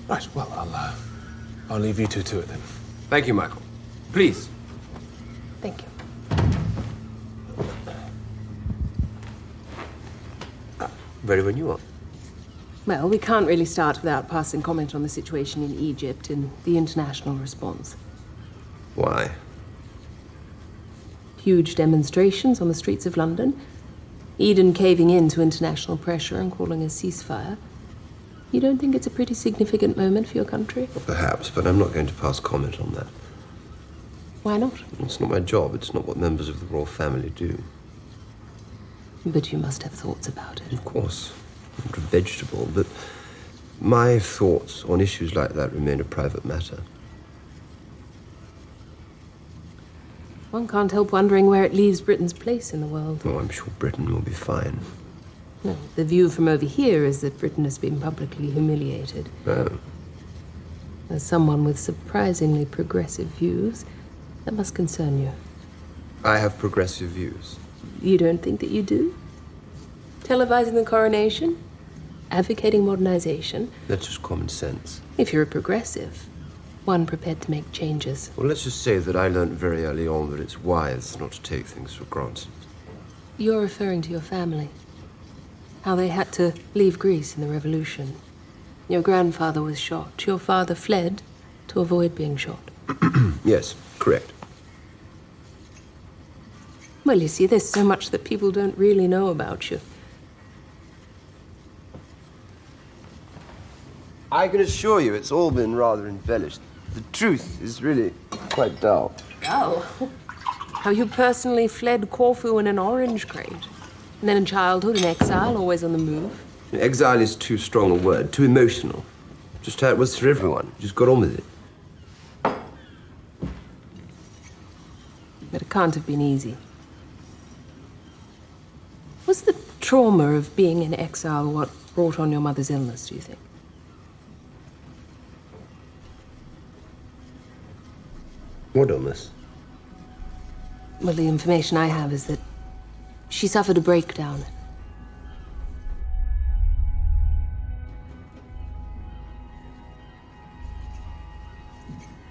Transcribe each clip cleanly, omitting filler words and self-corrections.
Right, well, I'll leave you two to it then. Thank you, Michael. Please. Thank you. Ready when you are. Well, we can't really start without passing comment on the situation in Egypt and the international response. Why? Huge demonstrations on the streets of London. Eden caving in to international pressure and calling a ceasefire. You don't think it's a pretty significant moment for your country? Well, perhaps, but I'm not going to pass comment on that. Why not? It's not my job. It's not what members of the royal family do. But you must have thoughts about it. Of course. I'm a vegetable, but my thoughts on issues like that remain a private matter. One can't help wondering where it leaves Britain's place in the world. Oh, I'm sure Britain will be fine. No, the view from over here is that Britain has been publicly humiliated. Oh. As someone with surprisingly progressive views, that must concern you. I have progressive views. You don't think that you do? Televising the coronation? Advocating modernization? That's just common sense. If you're a progressive, one prepared to make changes. Well, let's just say that I learned very early on that it's wise not to take things for granted. You're referring to your family. How they had to leave Greece in the revolution. Your grandfather was shot. Your father fled to avoid being shot. Yes, correct. Well, you see, there's so much that people don't really know about you. I can assure you it's all been rather embellished. The truth is really quite dull. Oh. How you personally fled Corfu in an orange crate. And then in childhood, in exile, always on the move. Exile is too strong a word, too emotional. Just how it was for everyone. Just got on with it. But it can't have been easy. Was the trauma of being in exile what brought on your mother's illness, do you think? What illness? Well, the information I have is that she suffered a breakdown.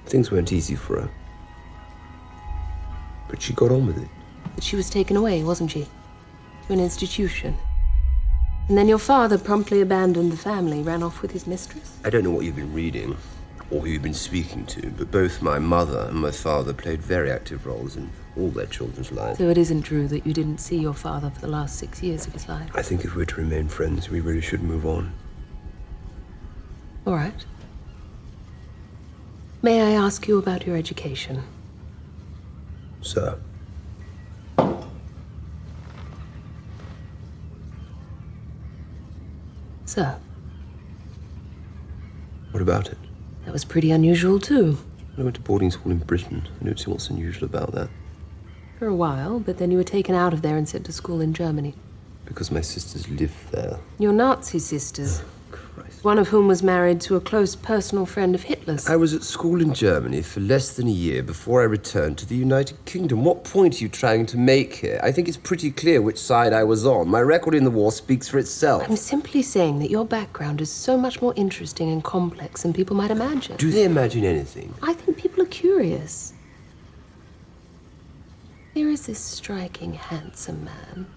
Things weren't easy for her. But she got on with it. But she was taken away, wasn't she? To an institution. And then your father promptly abandoned the family, ran off with his mistress? I don't know what you've been reading or who you've been speaking to, but both my mother and my father played very active roles in all their children's lives. So it isn't true that you didn't see your father for the last 6 years of his life? I think if we're to remain friends, we really should move on. All right. May I ask you about your education? Sir. Sir. What about it? That was pretty unusual, too. I went to boarding school in Britain. I don't see what's unusual about that. For a while, but then you were taken out of there and sent to school in Germany. Because my sisters live there. Your Nazi sisters. Christ. One of whom was married to a close personal friend of Hitler's. I was at school in Germany for less than a year before I returned to the United Kingdom. What point are you trying to make here? I think it's pretty clear which side I was on. My record in the war speaks for itself. I'm simply saying that your background is so much more interesting and complex than people might imagine. Do they imagine anything? I think people are curious. Here is this striking, handsome man,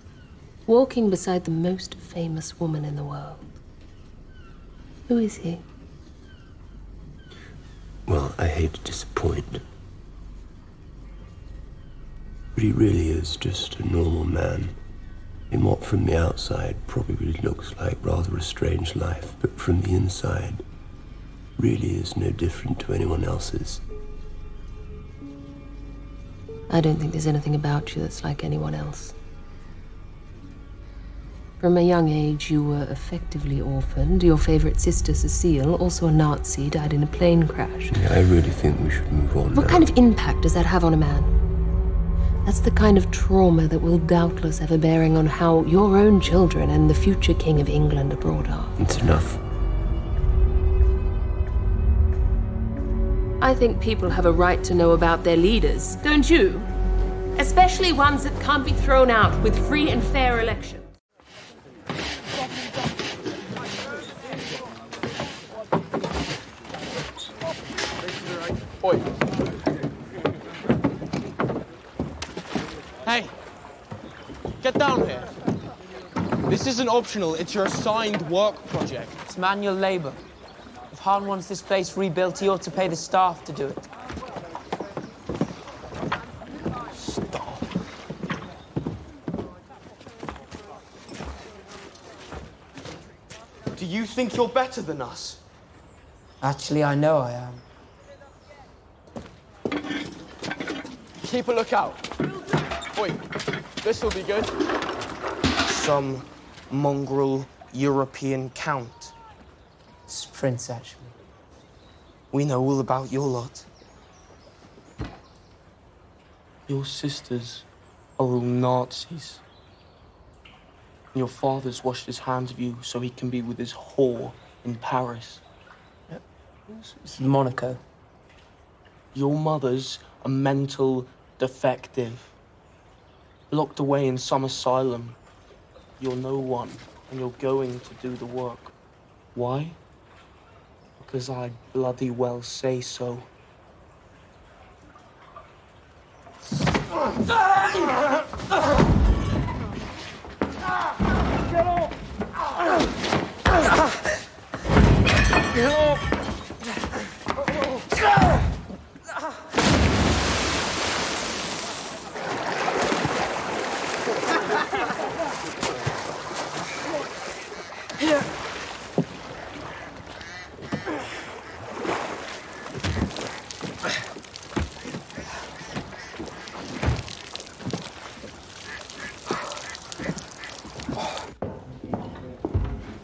walking beside the most famous woman in the world. Who is he? Well, I hate to disappoint. But he really is just a normal man in what from the outside probably looks like rather a strange life, but from the inside really is no different to anyone else's. I don't think there's anything about you that's like anyone else. From a young age, you were effectively orphaned. Your favorite sister, Cecile, also a Nazi, died in a plane crash. Yeah, I really think we should move on What now. kind of impact does that have on a man? That's the kind of trauma that will doubtless have a bearing on how your own children and the future King of England are brought up. It's enough. I think people have a right to know about their leaders, don't you? Especially ones that can't be thrown out with free and fair elections. Oi. Hey, get down here. This isn't optional, it's your assigned work project. It's manual labor. If Han wants this place rebuilt, he ought to pay the staff to do it. Stop. Do you think you're better than us? Actually, I know I am. Keep a lookout. Oi, this will be good. Some mongrel European count. It's Prince, actually. We know all about your lot. Your sisters are all Nazis. Your father's washed his hands of you so he can be with his whore in Paris. It's Monaco. Your mother's a mental defective. Locked away in some asylum. You're no one, and you're going to do the work. Why? Because I bloody well say so.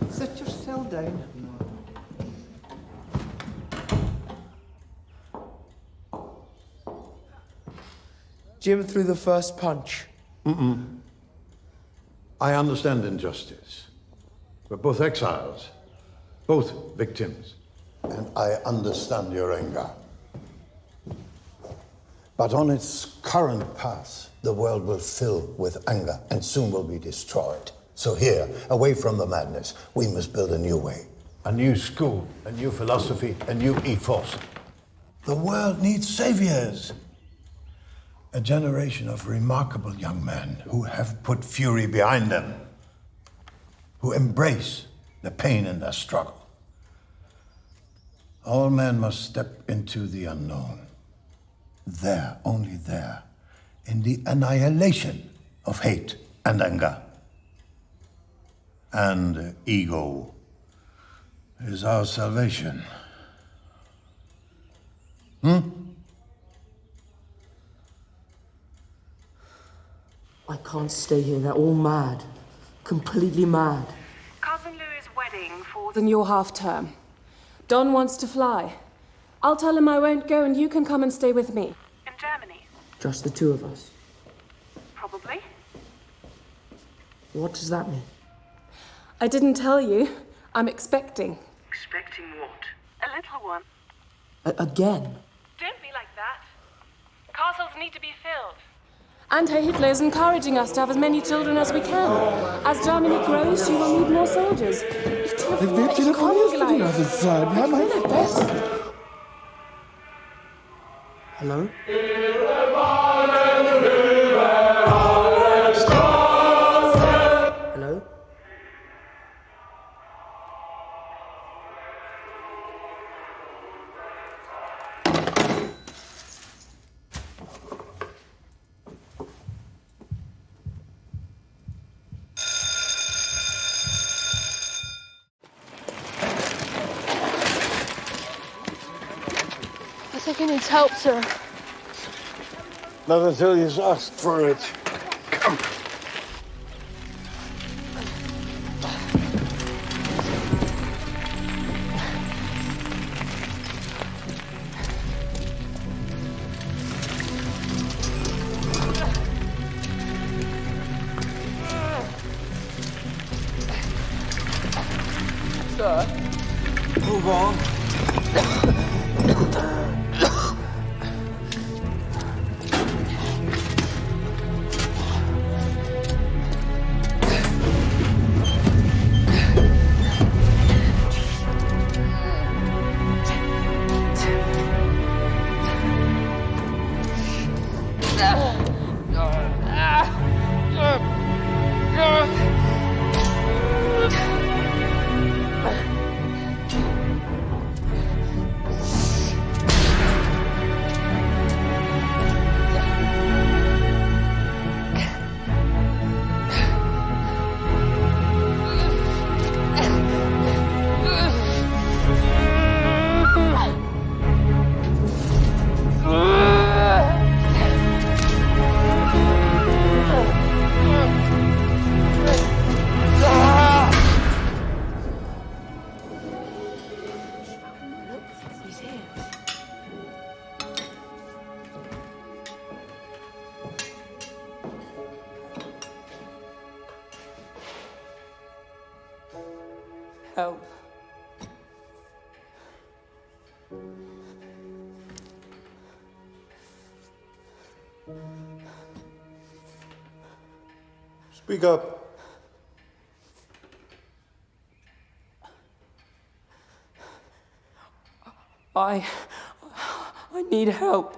Sit yourself down. Jim threw the first punch. I understand injustice. We're both exiles, both victims. And I understand your anger. But on its current path, the world will fill with anger and soon will be destroyed. So here, away from the madness, we must build a new way. A new school, a new philosophy, a new ethos. The world needs saviors. A generation of remarkable young men who have put fury behind them, who embrace the pain in their struggle. All men must step into the unknown. There, only there, in the annihilation of hate and anger. And ego is our salvation. I can't stay here. They're all mad. Completely mad. Cousin Louis' wedding falls Than your half term. Don wants to fly. I'll tell him I won't go and you can come and stay with me. in Germany. Just the two of us. Probably. What does that mean? I didn't tell you. I'm expecting. Expecting what? A little one. Again? Don't be like that. Castles need to be filled. And Herr Hitler is encouraging us to have as many children as we can. As Germany grows, she will need more soldiers. Hello? Hello? I think he needs help, sir. Not until he's asked for it. Come. Move on. help. Speak up. I need help.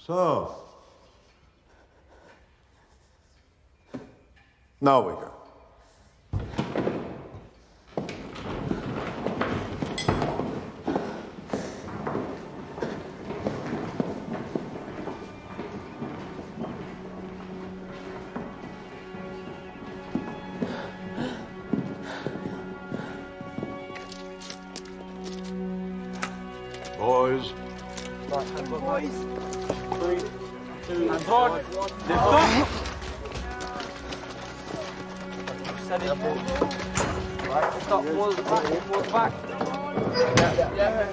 So. Now we go. Boys. Boys. 3, 2, and 1. Lift up. Set it. Right, stop. Walls back. Yeah.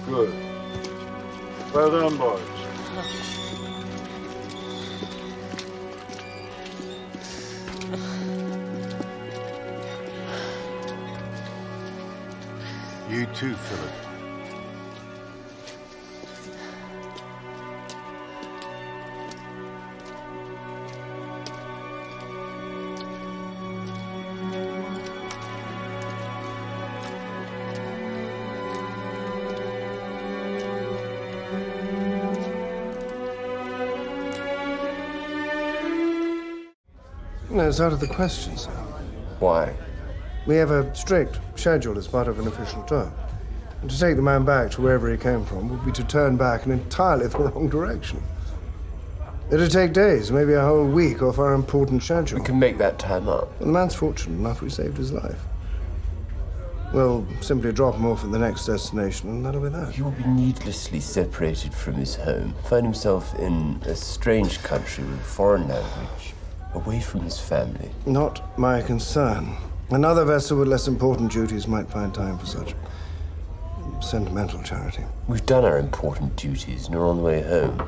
Good. Well done, boys. You too, Philip. No, it's out of the question, sir. Why? We have a strict schedule as part of an official tour. And to take the man back to wherever he came from would be to turn back in entirely the wrong direction. It'd take days, maybe a whole week off our important schedule. We can make that time up. And the man's fortunate enough we saved his life. We'll simply drop him off at the next destination, and that'll be that. He will be needlessly separated from his home, find himself in a strange country with a foreign language, away from his family. Not my concern. Another vessel with less important duties might find time for such sentimental charity. We've done our important duties and are on the way home.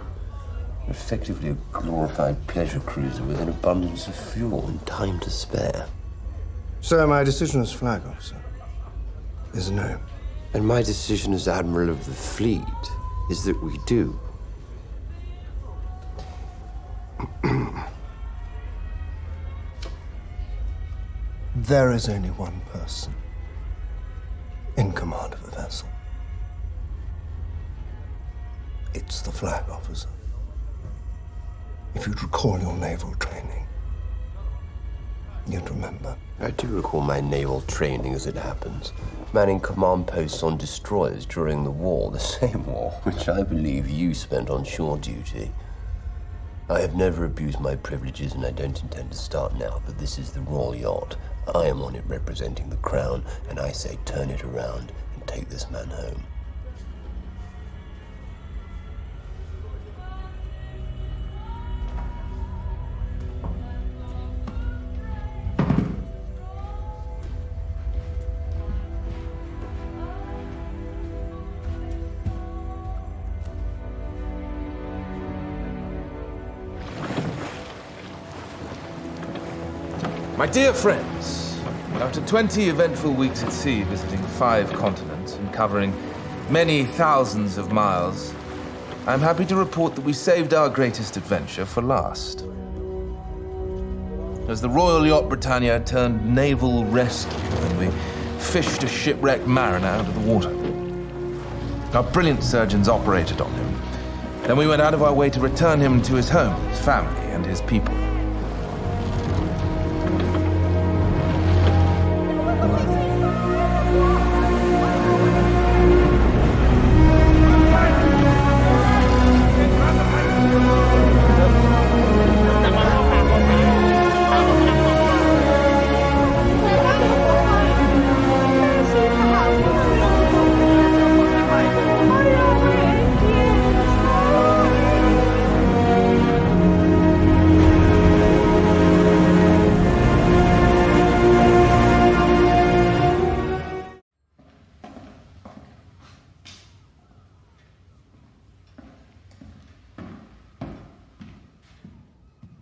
We're effectively a glorified pleasure cruiser with an abundance of fuel and time to spare. Sir, my decision as flag officer is no. And my decision as Admiral of the Fleet is that we do. There is only one person in command of a vessel. It's the flag officer. If you'd recall your naval training, you'd remember. I do recall my naval training as it happens. Manning command posts on destroyers during the war, the same war which I believe you spent on shore duty. I have never abused my privileges and I don't intend to start now, but this is the Royal Yacht. I am on it representing the Crown, and I say turn it around and take this man home. My dear friends, after 20 eventful weeks at sea, visiting 5 continents and covering many thousands of miles, I'm happy to report that we saved our greatest adventure for last. As the Royal Yacht Britannia turned naval rescue and we fished a shipwrecked mariner out of the water. Our brilliant surgeons operated on him. Then we went out of our way to return him to his home, his family, and his people.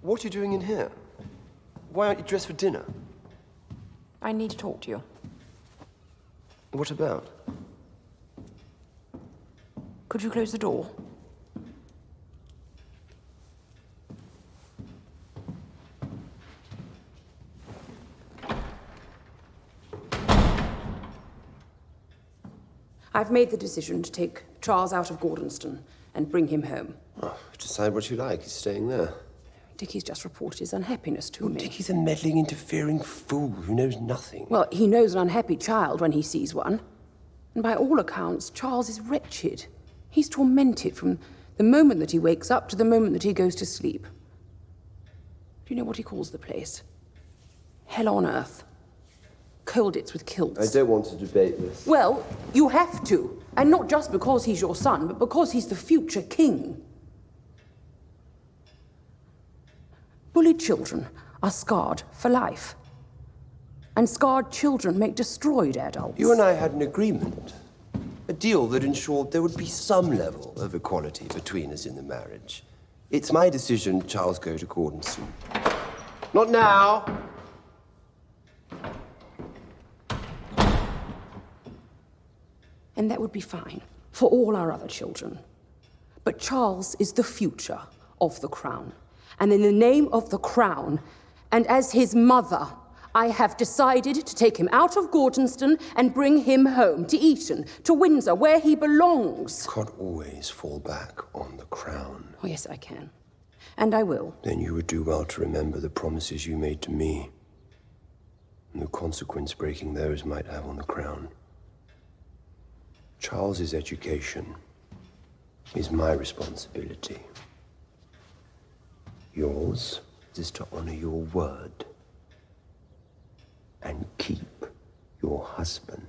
What are you doing in here? Why aren't you dressed for dinner? I need to talk to you. What about? Could you close the door? I've made the decision to take Charles out of Gordonston and bring him home. Oh, decide what you like. He's staying there. Dickie's just reported his unhappiness to me. Dickie's a meddling, interfering fool who knows nothing. Well, he knows an unhappy child when he sees one. And by all accounts, Charles is wretched. He's tormented from the moment that he wakes up to the moment that he goes to sleep. Do you know what he calls the place? Hell on earth. Colditz with kilts. I don't want to debate this. Well, you have to. And not just because he's your son, but because he's the future king. Bullied children are scarred for life. And scarred children make destroyed adults. You and I had an agreement. A deal that ensured there would be some level of equality between us in the marriage. It's my decision Charles go to Gordonston. Not now. And that would be fine for all our other children. But Charles is the future of the crown. And in the name of the crown, and as his mother, I have decided to take him out of Gordonston and bring him home to Eton, to Windsor, where he belongs. You can't always fall back on the crown. Oh, yes, I can. And I will. Then you would do well to remember the promises you made to me, and the consequence breaking those might have on the crown. Charles's education is my responsibility. Yours is to honor your word and keep your husband.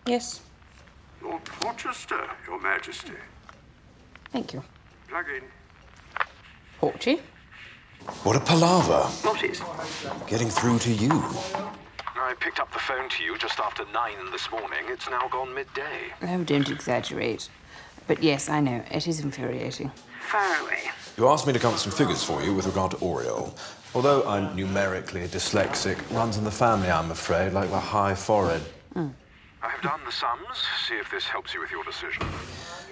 Yes. Lord Rochester, Your Majesty. Thank you. Plug in. Porchy? What a palaver. What is? Getting through to you. I picked up the phone to you just after 9 this morning. It's now gone midday. Oh, don't exaggerate. But yes, I know. It is infuriating. Far away. You asked me to come with some figures for you with regard to Oriole. Although I'm numerically dyslexic, runs in the family, I'm afraid, like the high forehead. I have done the sums. See if this helps you with your decision.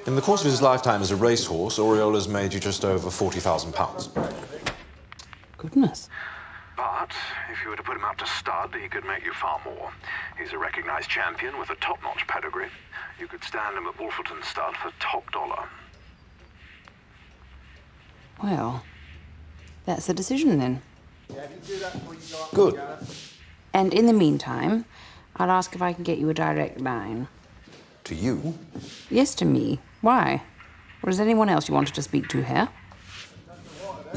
In the course of his lifetime as a racehorse, Oriole has made you just over £40,000. Goodness. But if you were to put him up to stud, he could make you far more. He's a recognized champion with a top-notch pedigree. You could stand him at Wolferton stud for top dollar. Well, that's the decision then. Good. And in the meantime, I'll ask if I can get you a direct line. To you? Yes, to me. Why? Or is there anyone else you wanted to speak to here?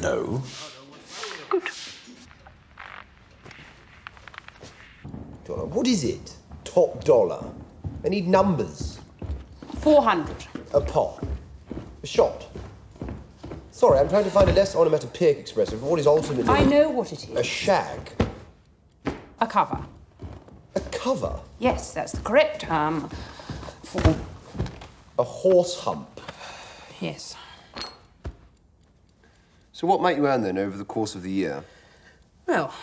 No. Good. What is it? Top dollar? I need numbers. 400. A pop. A shot. Sorry, I'm trying to find a less onomatopoeic expressive of what is ultimately... I know what it is. A shag. A cover. A cover? Yes, that's the correct term for... A horse hump. Yes. So what might you earn, then, over the course of the year? Well,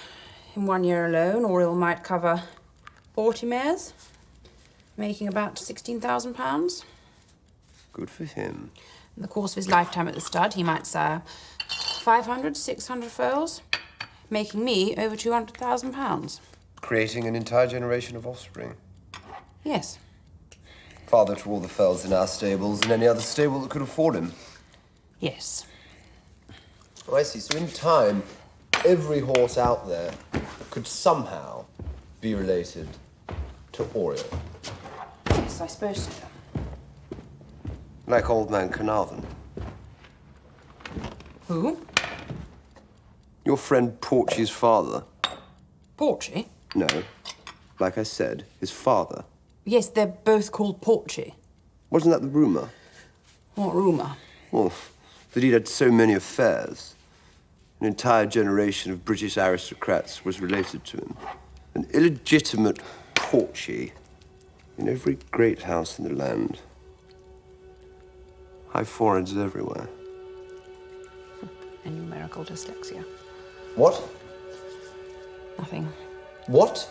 in 1 year alone, Oriole might cover 40 mares, making about £16,000. Good for him. In the course of his lifetime at the stud, he might sire 500, 600 foals, making me over £200,000. Creating an entire generation of offspring. Yes. Father to all the fells in our stables and any other stable that could afford him. Yes. Oh, I see. So in time, every horse out there could somehow be related to Oriole. Yes, I suppose so. Like old man Carnarvon. Who? Your friend Porchy's father. Porchy? No. Like I said, his father. Yes, they're both called Porchy. Wasn't that the rumour? What rumour? Well, that he'd had so many affairs. An entire generation of British aristocrats was related to him. An illegitimate Porchy in every great house in the land. High foreheads everywhere. And numerical dyslexia. What? Nothing. What?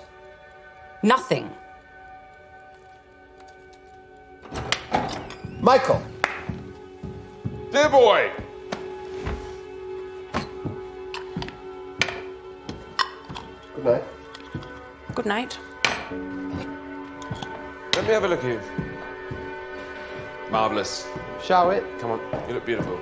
Nothing. Michael! Dear boy! Good night. Good night. Let me have a look at you. Marvellous. Shall we? Come on, you look beautiful.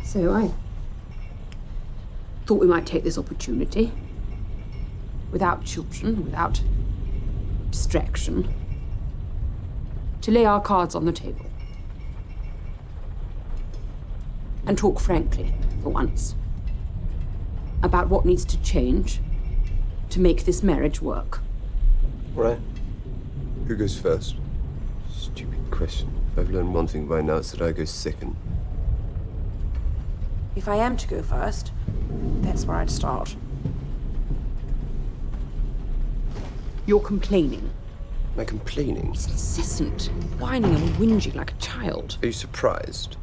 So I thought we might take this opportunity, without children, without distraction, to lay our cards on the table. And talk frankly, for once, about what needs to change to make this marriage work. Right. Who goes first? Stupid question. If I've learned one thing by now, it's that I go second. If I am to go first, that's where I'd start. You're complaining. Am I complaining? It's incessant, whining and whinging like a child. Are you surprised?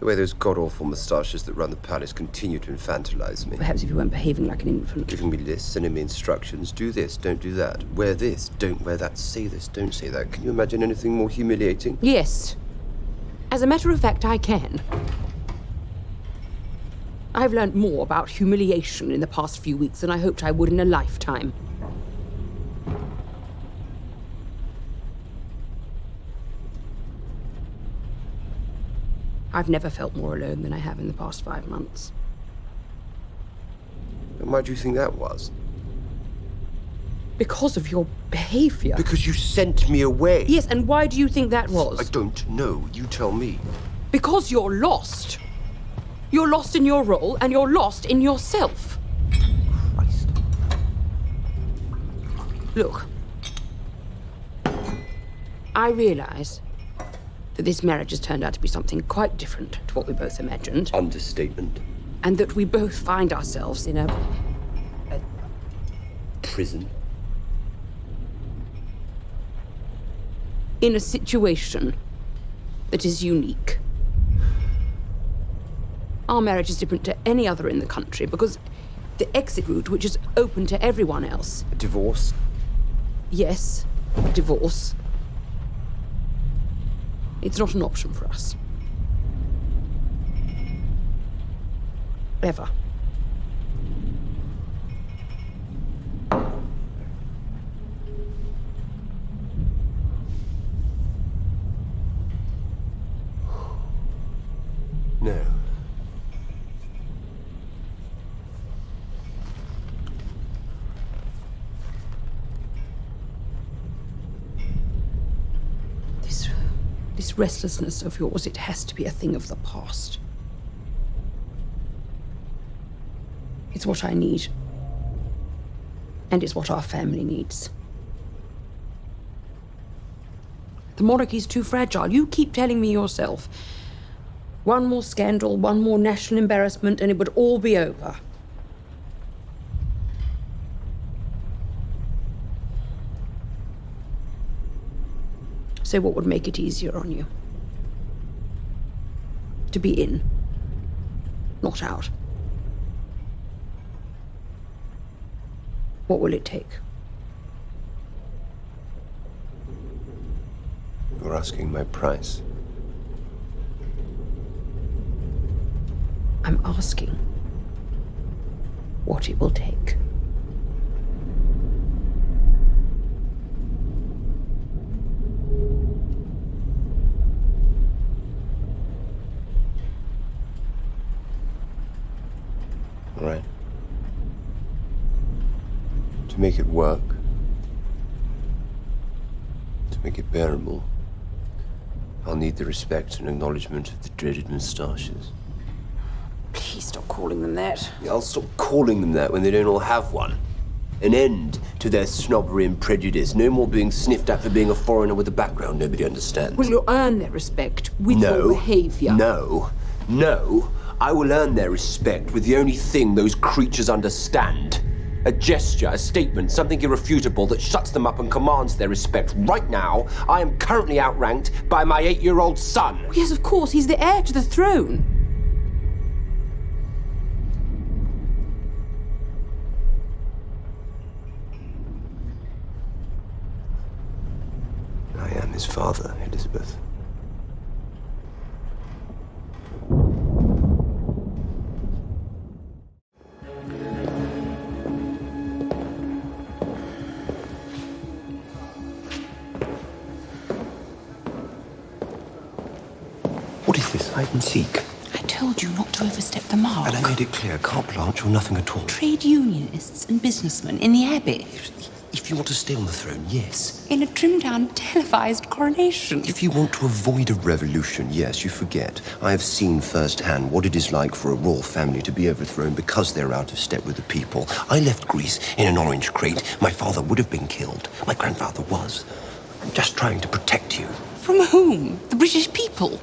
The way those god-awful moustaches that run the palace continue to infantilize me. Perhaps if you weren't behaving like an infant. Giving me lists, sending me instructions. Do this, don't do that. Wear this, don't wear that. Say this, don't say that. Can you imagine anything more humiliating? Yes. As a matter of fact, I can. I've learned more about humiliation in the past few weeks than I hoped I would in a lifetime. I've never felt more alone than I have in the past 5 months. And why do you think that was? Because of your behavior. Because you sent me away. Yes, and why do you think that was? I don't know. You tell me. Because you're lost. You're lost in your role, and you're lost in yourself. Christ. Look, I realise that this marriage has turned out to be something quite different to what we both imagined. Understatement. And that we both find ourselves in a prison. In a situation that is unique. Our marriage is different to any other in the country because the exit route, which is open to everyone else. A divorce? Yes, divorce. It's not an option for us. Ever. No. This restlessness of yours, it has to be a thing of the past. It's what I need. And it's what our family needs. The monarchy's too fragile. You keep telling me yourself. One more scandal, one more national embarrassment, and it would all be over. So what would make it easier on you? To be in, not out. What will it take? you're asking my price. I'm asking what it will take. All right. To make it work, to make it bearable, I'll need the respect and acknowledgement of the dreaded moustaches. Please stop calling them that. I'll stop calling them that when they don't all have one. An end to their snobbery and prejudice. No more being sniffed at for being a foreigner with a background nobody understands. Well, you'll earn their respect with your behaviour. No. I will earn their respect with the only thing those creatures understand. A gesture, a statement, something irrefutable that shuts them up and commands their respect. Right now, I am currently outranked by my 8-year-old son. Yes, of course, he's the heir to the throne. I am his father, Elizabeth. What is this, hide and seek? I told you not to overstep the mark. And I made it clear, carte blanche or nothing at all. Trade unionists and businessmen in the Abbey. If you want to stay on the throne, yes. In a trimmed-down, televised coronation. If you want to avoid a revolution, yes, you forget. I have seen firsthand what it is like for a royal family to be overthrown because they're out of step with the people. I left Greece in an orange crate. My father would have been killed. My grandfather was. I'm just trying to protect you. From whom? The British people?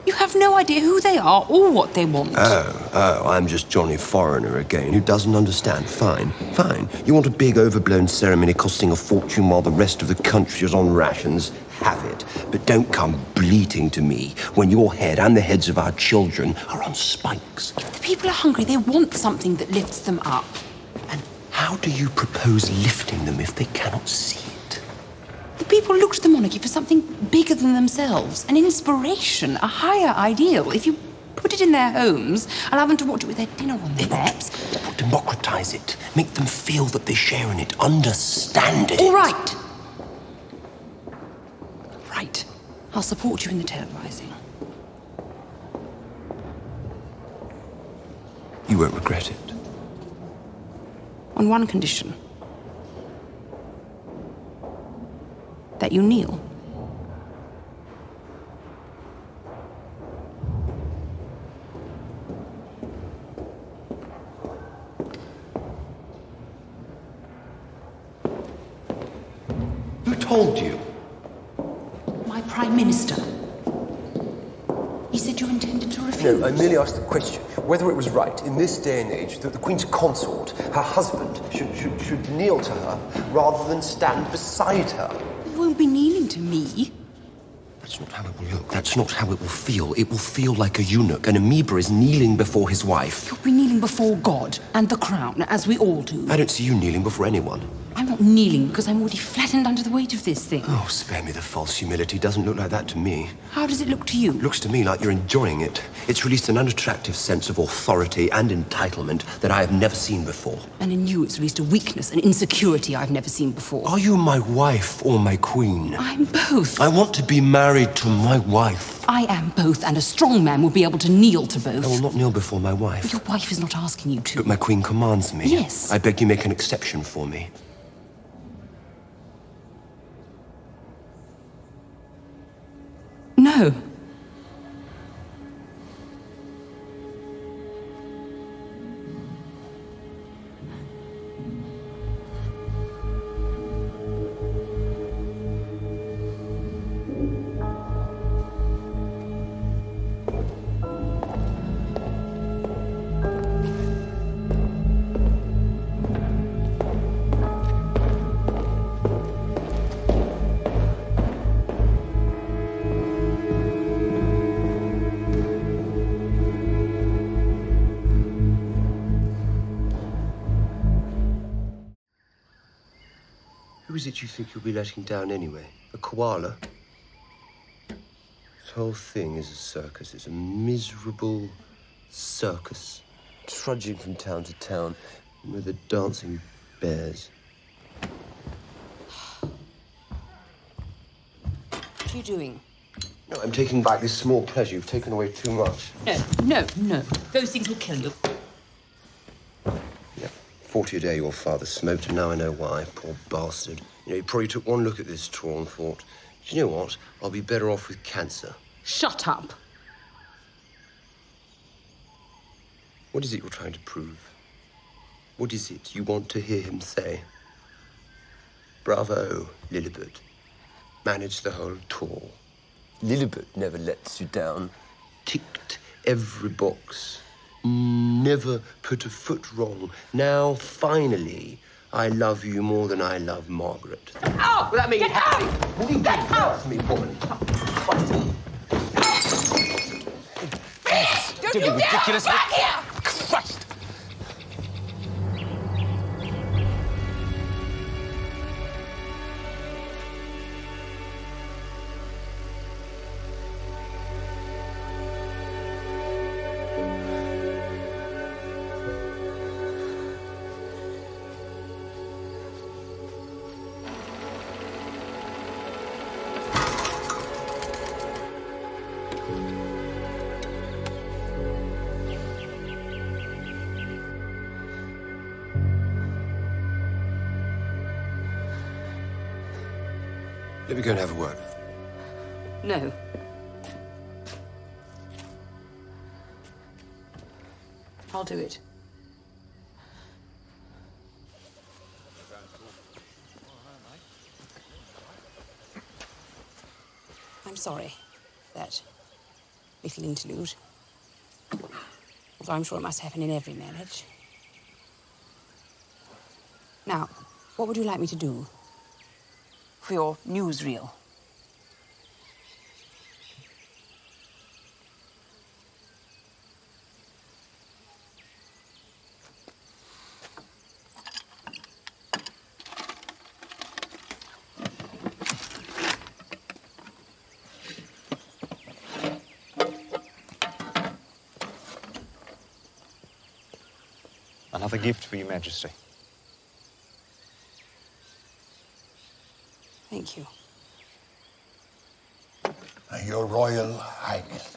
You have no idea who they are or what they want. Oh, I'm just Johnny Foreigner again, who doesn't understand. Fine. You want a big, overblown ceremony costing a fortune while the rest of the country is on rations? Have it. But don't come bleating to me when your head and the heads of our children are on spikes. If the people are hungry, they want something that lifts them up. And how do you propose lifting them if they cannot see it? The people look to the monarchy for something bigger than themselves, an inspiration, a higher ideal. If you put it in their homes, allow them to watch it with their dinner on their laps. Democratize it. Make them feel that they share in it. Understand it. All right. Right. I'll support you in the televising. You won't regret it. On one condition. That you kneel. Who told you? My Prime Minister. He said you intended to refuse. No, I merely asked the question whether it was right in this day and age that the Queen's consort, her husband, should kneel to her rather than stand beside her. You won't be kneeling to me. That's not how it will look. That's not how it will feel. It will feel like a eunuch. An amoeba is kneeling before his wife. You'll be kneeling before God and the crown, as we all do. I don't see you kneeling before anyone. I'm not kneeling because I'm already flattened under the weight of this thing. Oh, spare me the false humility. Doesn't look like that to me. How does it look to you? Looks to me like you're enjoying it. It's released an unattractive sense of authority and entitlement that I have never seen before. And in you, it's released a weakness, an insecurity I've never seen before. Are you my wife or my queen? I'm both. I want to be married to my wife. I am both, and a strong man will be able to kneel to both. I will not kneel before my wife. Your wife is not asking you to. But my queen commands me. Yes. I beg you make an exception for me. No. Who is it you think you'll be letting down anyway? A koala? whole thing is a circus. It's a miserable circus, trudging from town to town with the dancing bears. What are you doing? No, I'm taking back this small pleasure. You've taken away too much. No. Those things will kill you. Yeah, 40 a day your father smoked, and now I know why. Poor bastard. You know, he probably took one look at this tour and thought, do you know what? I'll be better off with cancer. Shut up. What is it you're trying to prove? What is it you want to hear him say? Bravo, Lillibut. Managed the whole tour. Lillibut never lets you down. Ticked every box. Never put a foot wrong. Now, finally, I love you more than I love Margaret. Oh! Well, that means Get out! Will you get out of me, woman? Don't you ridiculous! Back here! Christ! Let me go and have a word. No. I'll do it. I'm sorry for that little interlude. Although I'm sure it must happen in every marriage. Now, what would you like me to do for your newsreel? Another gift for Your Majesty. Thank you. Your Royal Highness.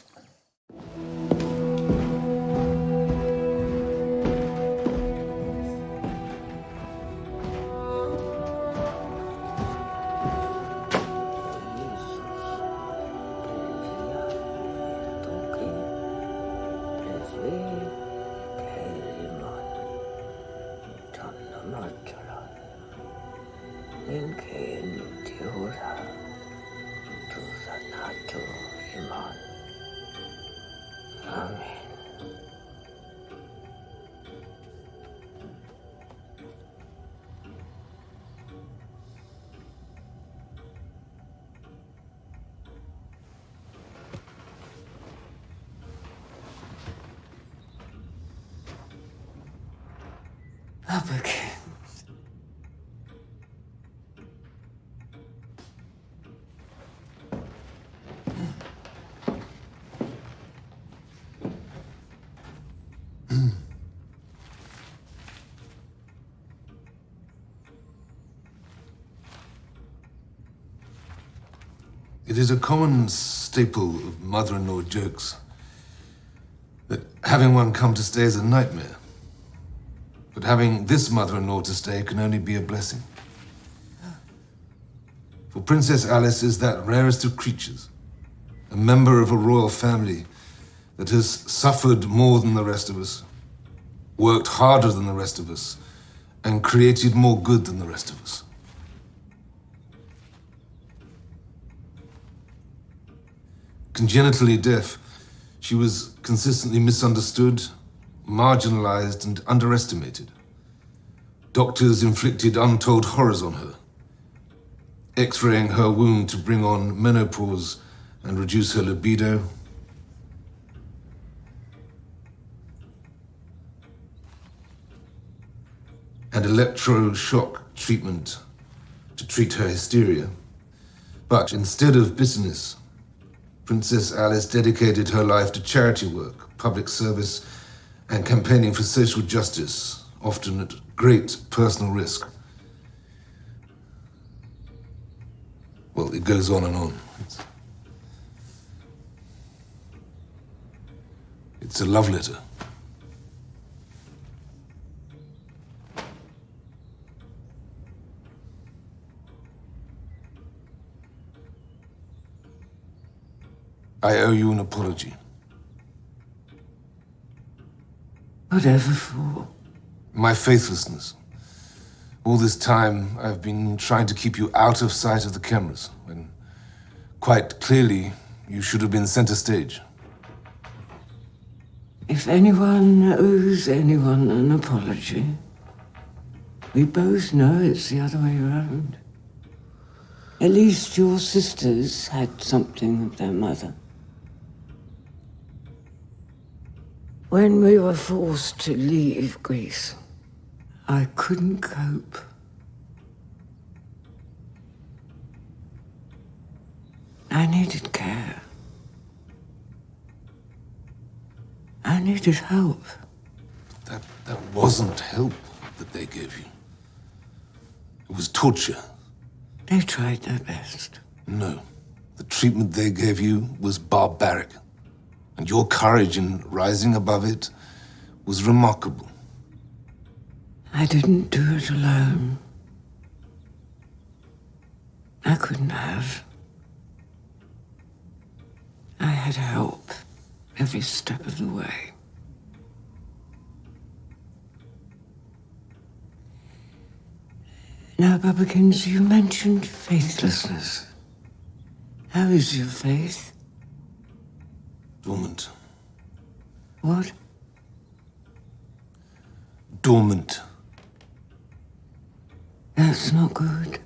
It is a common staple of mother-in-law jokes that having one come to stay is a nightmare. But having this mother-in-law to stay can only be a blessing. For Princess Alice is that rarest of creatures, a member of a royal family that has suffered more than the rest of us, worked harder than the rest of us, and created more good than the rest of us. Congenitally deaf, she was consistently misunderstood, marginalized, and underestimated. Doctors inflicted untold horrors on her, X-raying her womb to bring on menopause and reduce her libido. And electroshock treatment to treat her hysteria. But instead of bitterness, Princess Alice dedicated her life to charity work, public service, and campaigning for social justice, often at great personal risk. Well, it goes on and on. It's a love letter. I owe you an apology. Whatever for? My faithlessness. All this time, I've been trying to keep you out of sight of the cameras, when quite clearly you should have been center stage. If anyone owes anyone an apology, we both know it's the other way around. At least your sisters had something of their mother. When we were forced to leave Greece, I couldn't cope. I needed care. I needed help. That wasn't help that they gave you. It was torture. They tried their best. No. The treatment they gave you was barbaric. And your courage in rising above it was remarkable. I didn't do it alone. I couldn't have. I had help every step of the way. Now, Bubbikins, you mentioned faithlessness. How is your faith? Dormant. What? Dormant. That's not good.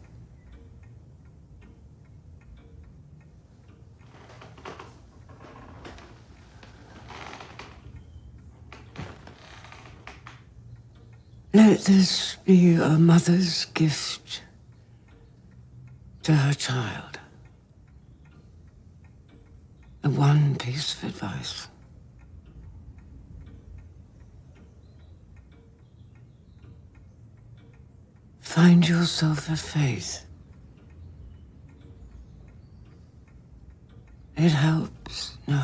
Let this be a mother's gift to her child. The one piece of advice. Find yourself a faith. It helps, no.